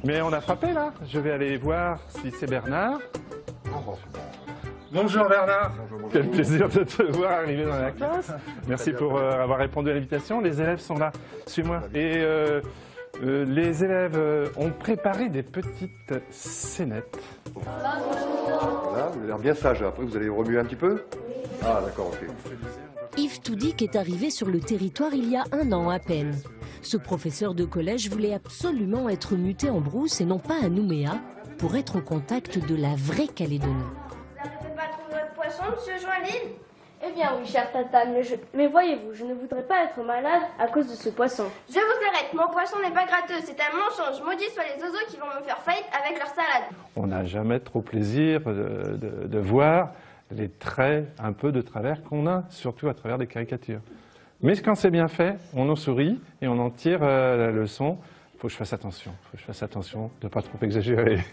Mais on a frappé là, je vais aller voir si c'est Bernard. Bonjour Bernard. Bonjour. Quel plaisir de te voir arriver dans la classe. Merci pour avoir répondu à l'invitation. Les élèves sont là, suis-moi. Et les élèves ont préparé des petites scénettes. Voilà, vous avez l'air bien sage. Après, vous allez remuer un petit peu. Ah d'accord, ok. Yves Toudic est arrivé sur le territoire il y a 1 an à peine. Ce professeur de collège voulait absolument être muté en Brousse et non pas à Nouméa pour être au contact de la vraie Calédonie. Vous n'arrivez pas à trouver votre poisson, monsieur Joinville? Eh bien oui, chère Tatane, mais voyez-vous, je ne voudrais pas être malade à cause de ce poisson. Je vous arrête, mon poisson n'est pas gratteux, c'est un mensonge. Maudit soient les oiseaux qui vont me faire faillite avec leur salade. On n'a jamais trop plaisir de voir les traits un peu de travers qu'on a, surtout à travers des caricatures. Mais quand c'est bien fait, on en sourit et on en tire la leçon. Il faut que je fasse attention, de ne pas trop exagérer.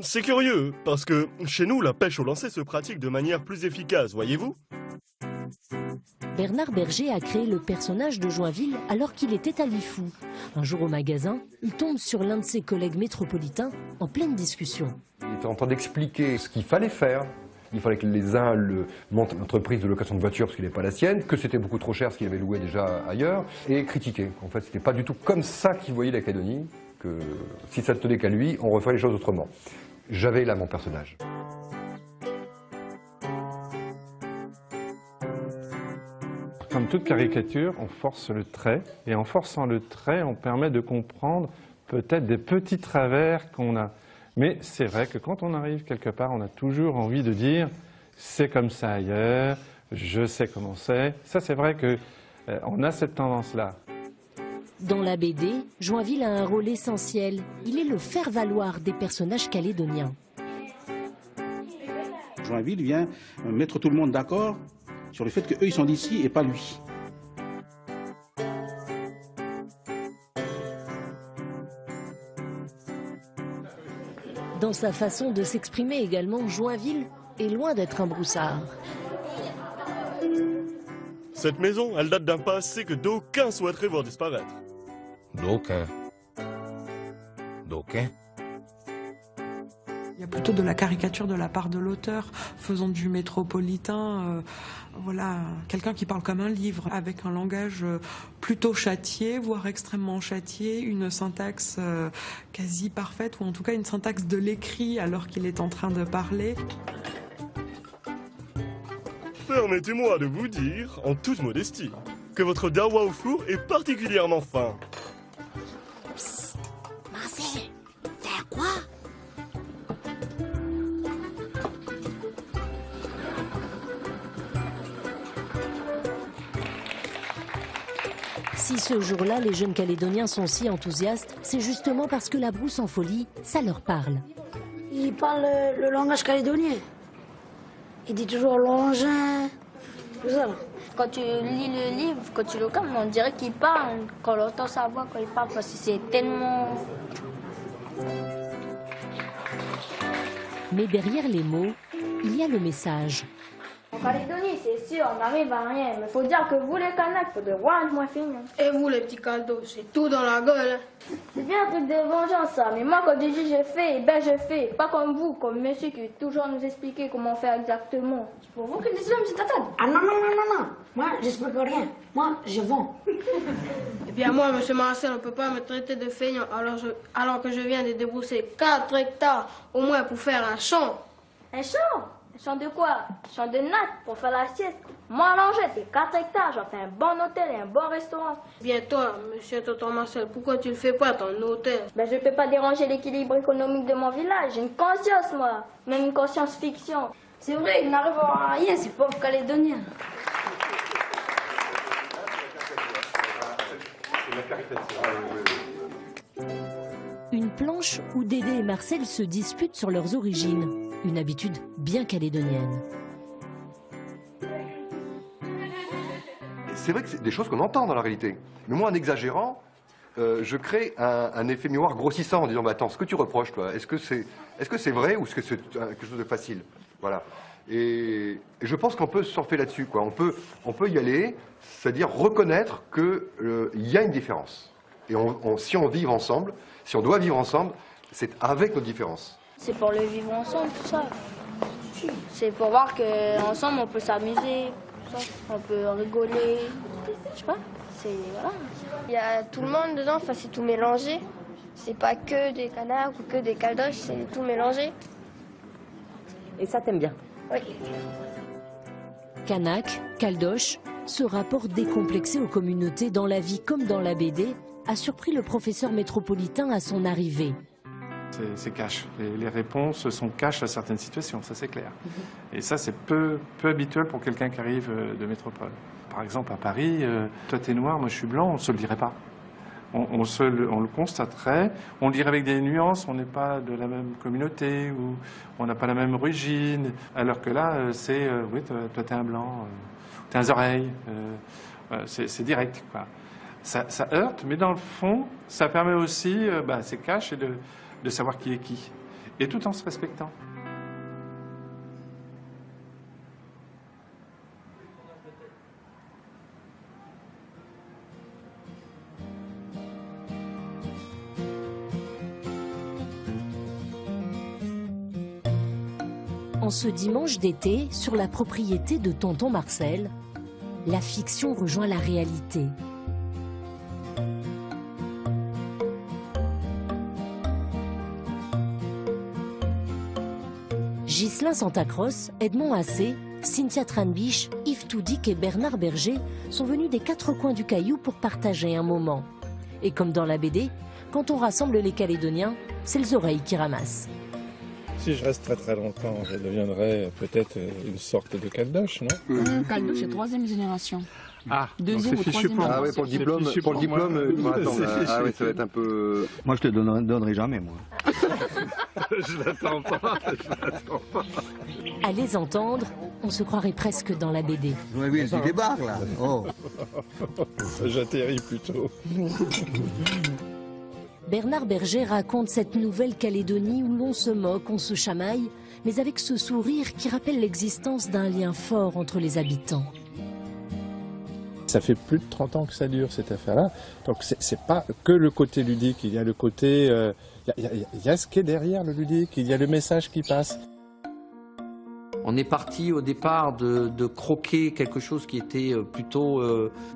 C'est curieux, parce que chez nous, la pêche au lancer se pratique de manière plus efficace, voyez-vous? Bernard Berger a créé le personnage de Joinville alors qu'il était à Lifou. Un jour au magasin, il tombe sur l'un de ses collègues métropolitains en pleine discussion. Il était en train d'expliquer ce qu'il fallait faire. Il fallait que les uns montent l'entreprise de location de voiture parce qu'il n'est pas la sienne, que c'était beaucoup trop cher parce qu'il avait loué déjà ailleurs, et critiquer. En fait, c'était pas du tout comme ça qu'il voyait la Calédonie, que si ça ne tenait qu'à lui, on referait les choses autrement. J'avais là mon personnage. Comme toute caricature, on force le trait, et en forçant le trait, on permet de comprendre peut-être des petits travers qu'on a. Mais c'est vrai que quand on arrive quelque part, on a toujours envie de dire « c'est comme ça ailleurs, je sais comment c'est ». Ça, c'est vrai qu'on a cette tendance-là. Dans la BD, Joinville a un rôle essentiel. Il est le faire-valoir des personnages calédoniens. Joinville vient mettre tout le monde d'accord sur le fait qu'eux, ils sont d'ici et pas lui. Dans sa façon de s'exprimer également, Joinville est loin d'être un broussard. Cette maison, elle date d'un passé que d'aucuns souhaiteraient voir disparaître. D'aucuns. D'aucuns? Il y a plutôt de la caricature de la part de l'auteur, faisant du métropolitain, voilà, quelqu'un qui parle comme un livre, avec un langage plutôt châtié, voire extrêmement châtié, une syntaxe quasi parfaite, ou en tout cas une syntaxe de l'écrit alors qu'il est en train de parler. Permettez-moi de vous dire, en toute modestie, que votre dawa au four est particulièrement fin. Psst, Marcel, faire quoi? Si ce jour-là, les jeunes Calédoniens sont si enthousiastes, c'est justement parce que la brousse en folie, ça leur parle. Il parle le langage calédonien. Il dit toujours l'engin, tout ça. Quand tu lis le livre, quand tu le calmes, on dirait qu'il parle. Quand on entend sa voix quand il parle, parce que c'est tellement... Mais derrière les mots, il y a le message. En Calédonie, c'est sûr, on n'arrive à rien. Mais faut dire que vous, les Kanaks, faut devoir être moins finis. Et vous, les petits cadeaux, c'est tout dans la gueule. C'est bien un truc de vengeance, ça. Mais moi, quand je dis je fais, ben je fais. Pas comme vous, comme monsieur qui veut toujours nous expliquer comment faire exactement. C'est pour vous que dites M. Tatane. Ah non, non, non, non, non. Moi, j'explique rien. Moi, je vends. Et puis à moi, M. Marcel, on ne peut pas me traiter de feignant alors que je viens de débrousser 4 hectares au moins pour faire un champ. Un champ? Un champ de quoi? Un champ de nattes pour faire la sieste. Moi, à Langette, c'est 4 hectares, j'en fais un bon hôtel et un bon restaurant. Bien toi, monsieur tonton Marcel, pourquoi tu le fais pas, ton hôtel? Ben, je peux pas déranger l'équilibre économique de mon village. J'ai une conscience, moi. Même une conscience fiction. C'est vrai, il n'arrive à rien, ces pauvres Calédoniens. Une planche où Dédé et Marcel se disputent sur leurs origines, une habitude bien calédonienne. C'est vrai que c'est des choses qu'on entend dans la réalité. Mais moi, en exagérant, je crée un effet miroir grossissant en disant bah, attends, ce que tu reproches, toi, est-ce que c'est vrai ou est-ce que c'est quelque chose de facile? Voilà. Et je pense qu'on peut surfer là-dessus, quoi. On peut y aller, c'est-à-dire reconnaître qu'il y a une différence. Et si on vit ensemble, si on doit vivre ensemble, c'est avec nos différences. C'est pour le vivre ensemble, tout ça. C'est pour voir qu'ensemble on peut s'amuser, on peut rigoler, je sais pas. Voilà. Il y a tout le monde dedans, enfin c'est tout mélangé. C'est pas que des canards ou que des caldoches, c'est tout mélangé. Et ça t'aimes bien? Oui. Kanak, caldoche, ce rapport décomplexé aux communautés dans la vie comme dans la BD a surpris le professeur métropolitain à son arrivée. C'est cash. Les réponses sont cash à certaines situations, ça c'est clair. Et ça c'est peu habituel pour quelqu'un qui arrive de métropole. Par exemple à Paris, toi t'es noir, moi je suis blanc, on ne se le dirait pas. On le constaterait, on le dirait avec des nuances, on n'est pas de la même communauté ou on n'a pas la même origine. Alors que là, c'est oui, toi t'es un blanc, t'as des oreilles, c'est direct, quoi. Ça heurte, mais dans le fond, ça permet aussi, c'est cash et de savoir qui est qui, et tout en se respectant. En ce dimanche d'été, sur la propriété de tonton Marcel, la fiction rejoint la réalité. Ghislain Santacross, Edmond Assé, Cynthia Tranbich, Yves Toudic et Bernard Berger sont venus des quatre coins du Caillou pour partager un moment. Et comme dans la BD, quand on rassemble les Calédoniens, c'est les oreilles qui ramassent. Si je reste très très longtemps, je deviendrai peut-être une sorte de caldoche, non? Caldoche, c'est troisième génération. Ah, deuxième ou troisième génération. Ah oui, pour le diplôme, ah oui, ça va être un peu... Moi, je te donnerai jamais, moi. Je l'attends pas. À les entendre, on se croirait presque dans la BD. Oui, tu débarques, là. Oh. J'atterris plutôt. Bernard Berger raconte cette Nouvelle-Calédonie où l'on se moque, on se chamaille, mais avec ce sourire qui rappelle l'existence d'un lien fort entre les habitants. Ça fait plus de 30 ans que ça dure, cette affaire-là. Donc c'est pas que le côté ludique, il y a le côté... Il y a ce qui est derrière le ludique, il y a le message qui passe. On est parti au départ de croquer quelque chose qui était plutôt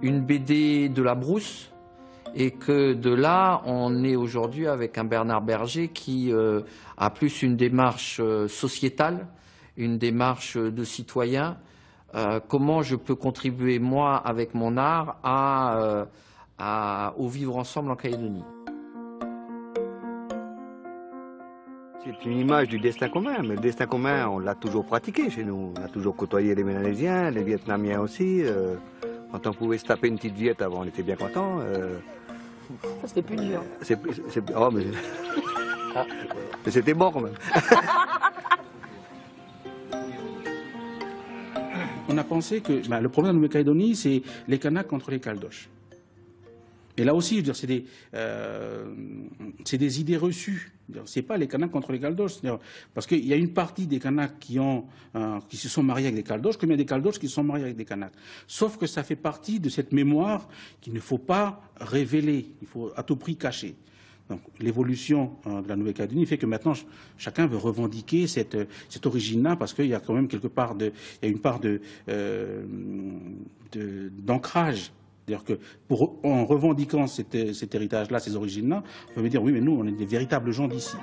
une BD de la brousse, et que de là, on est aujourd'hui avec un Bernard Berger qui a plus une démarche sociétale, une démarche de citoyen. Comment je peux contribuer, moi, avec mon art, au vivre ensemble en Calédonie. C'est une image du destin commun, mais le destin commun, on l'a toujours pratiqué chez nous. On a toujours côtoyé les Mélanésiens, les Vietnamiens aussi. Quand on pouvait se taper une petite viette avant, on était bien content. Ça, c'était plus dur. Oh, mais c'était bon quand même. On a pensé que le problème de Nouvelle-Calédonie, c'est les Kanaks contre les Caldoches. Et là aussi, je veux dire, c'est des idées reçues. C'est pas les Kanaks contre les Caldoches. Parce qu'il y a une partie des Kanaks qui se sont mariés avec des Caldoches, comme il y a des Caldoches qui se sont mariés avec des Kanaks. Sauf que ça fait partie de cette mémoire qu'il ne faut pas révéler, il faut à tout prix cacher. Donc l'évolution de la Nouvelle-Calédonie fait que maintenant chacun veut revendiquer cette origine-là parce qu'il y a quand même quelque part il y a une part d'ancrage. C'est-à-dire que en revendiquant cet héritage-là, ces origines-là, on peut dire oui, mais nous, on est des véritables gens d'ici.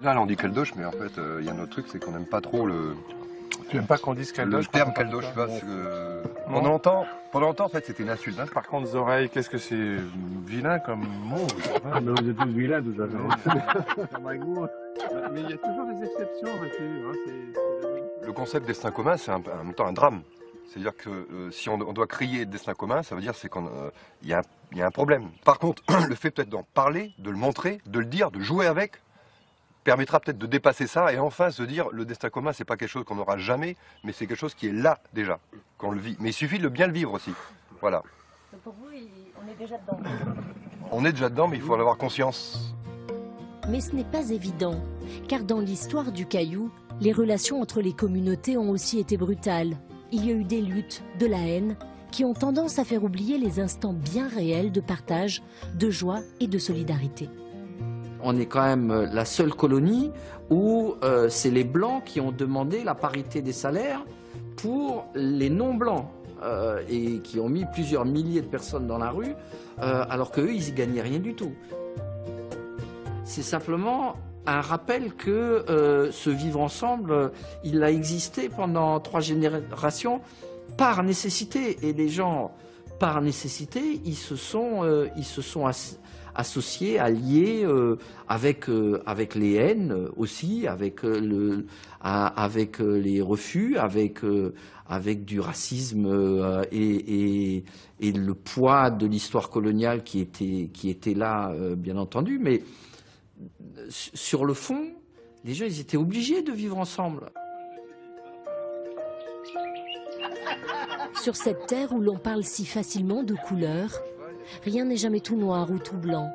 Là, on dit caldoche, mais en fait, il y a un autre truc, c'est qu'on n'aime pas trop le... Tu n'aimes pas qu'on dise caldoche? Le terme caldoche, parce que pendant longtemps, en fait, c'était une insulte. Par contre, les oreilles, qu'est-ce que c'est vilain comme mot? Ah, mais vous êtes tous vilains, tout à fait. Mais il y a toujours des exceptions, c'est Le concept destin commun, c'est en même temps un drame. C'est-à-dire que si on doit crier destin commun, ça veut dire qu'il y a un problème. Par contre, le fait peut-être d'en parler, de le montrer, de le dire, de jouer avec, permettra peut-être de dépasser ça et enfin se dire le destin commun, c'est pas quelque chose qu'on n'aura jamais, mais c'est quelque chose qui est là déjà, qu'on le vit. Mais il suffit de bien le vivre aussi. Voilà. Pour vous, on est déjà dedans. On est déjà dedans, mais il faut en avoir conscience. Mais ce n'est pas évident, car dans l'histoire du Caillou, les relations entre les communautés ont aussi été brutales. Il y a eu des luttes, de la haine, qui ont tendance à faire oublier les instants bien réels de partage, de joie et de solidarité. On est quand même la seule colonie où c'est les Blancs qui ont demandé la parité des salaires pour les non-Blancs et qui ont mis plusieurs milliers de personnes dans la rue alors qu'eux, ils n'y gagnaient rien du tout. C'est simplement un rappel que ce vivre ensemble, il a existé pendant 3 générations par nécessité. Et les gens, par nécessité, ils se sont associés, alliés avec les haines aussi, avec les refus, avec du racisme et le poids de l'histoire coloniale qui était là, bien entendu. Mais sur le fond, les gens, ils étaient obligés de vivre ensemble. Sur cette terre où l'on parle si facilement de couleurs, rien n'est jamais tout noir ou tout blanc.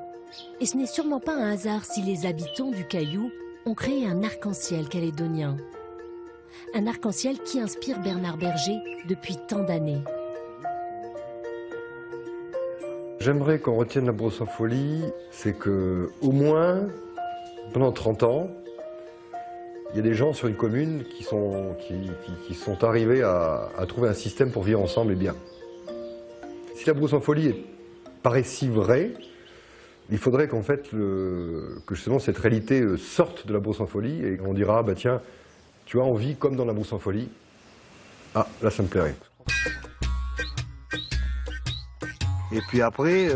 Et ce n'est sûrement pas un hasard si les habitants du Caillou ont créé un arc-en-ciel calédonien. Un arc-en-ciel qui inspire Bernard Berger depuis tant d'années. J'aimerais qu'on retienne la Brousse en Folie, c'est que au moins, pendant 30 ans, il y a des gens sur une commune qui sont arrivés à trouver un système pour vivre ensemble et bien. Si la Brousse en Folie paraît si vraie, il faudrait qu'en fait, que justement cette réalité sorte de la Brousse en Folie et on dira, bah tiens, tu vois, on vit comme dans la Brousse en Folie. Ah, là ça me plairait. Et puis après,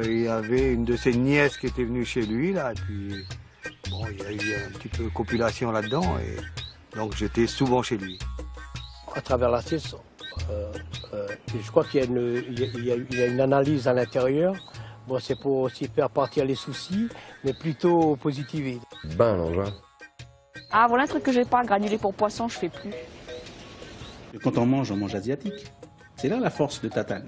il y avait une de ses nièces qui était venue chez lui, là, et puis bon, il y a eu un petit peu de copulation là-dedans, et donc j'étais souvent chez lui. À travers l'artiste, je crois qu'il y a une analyse à l'intérieur. Bon, c'est pour aussi faire partir les soucis, mais plutôt positiver. Ben, l'engin. Ah, voilà un truc que j'ai pas, granulé pour poisson, je fais plus. Quand on mange asiatique. C'est là la force de Tatane.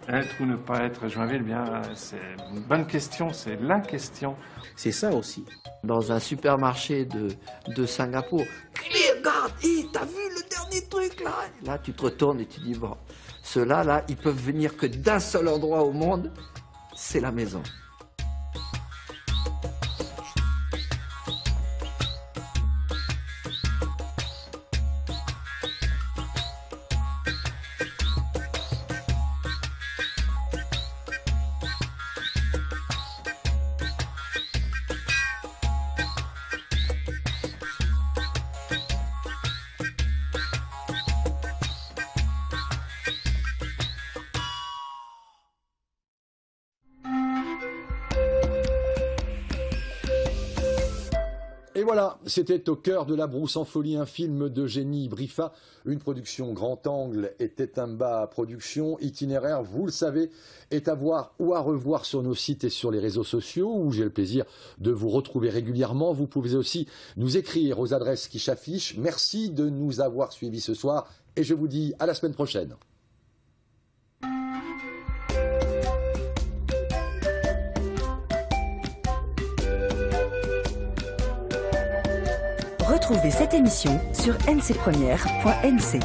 Être ou ne pas être Joinville, bien, c'est une bonne question, c'est la question. C'est ça aussi. Dans un supermarché de Singapour, regarde, t'as vu le dernier truc là? Là, tu te retournes et tu dis, bon, ceux-là, là, ils peuvent venir que d'un seul endroit au monde, c'est la maison. Et voilà, c'était Au cœur de la Brousse en Folie, un film d'Eugénie Briffa, une production Grand Angle et Tetamba Productions. Itinéraire, vous le savez, est à voir ou à revoir sur nos sites et sur les réseaux sociaux, où j'ai le plaisir de vous retrouver régulièrement. Vous pouvez aussi nous écrire aux adresses qui s'affichent. Merci de nous avoir suivis ce soir et je vous dis à la semaine prochaine. Retrouvez cette émission sur ncpremière.nc.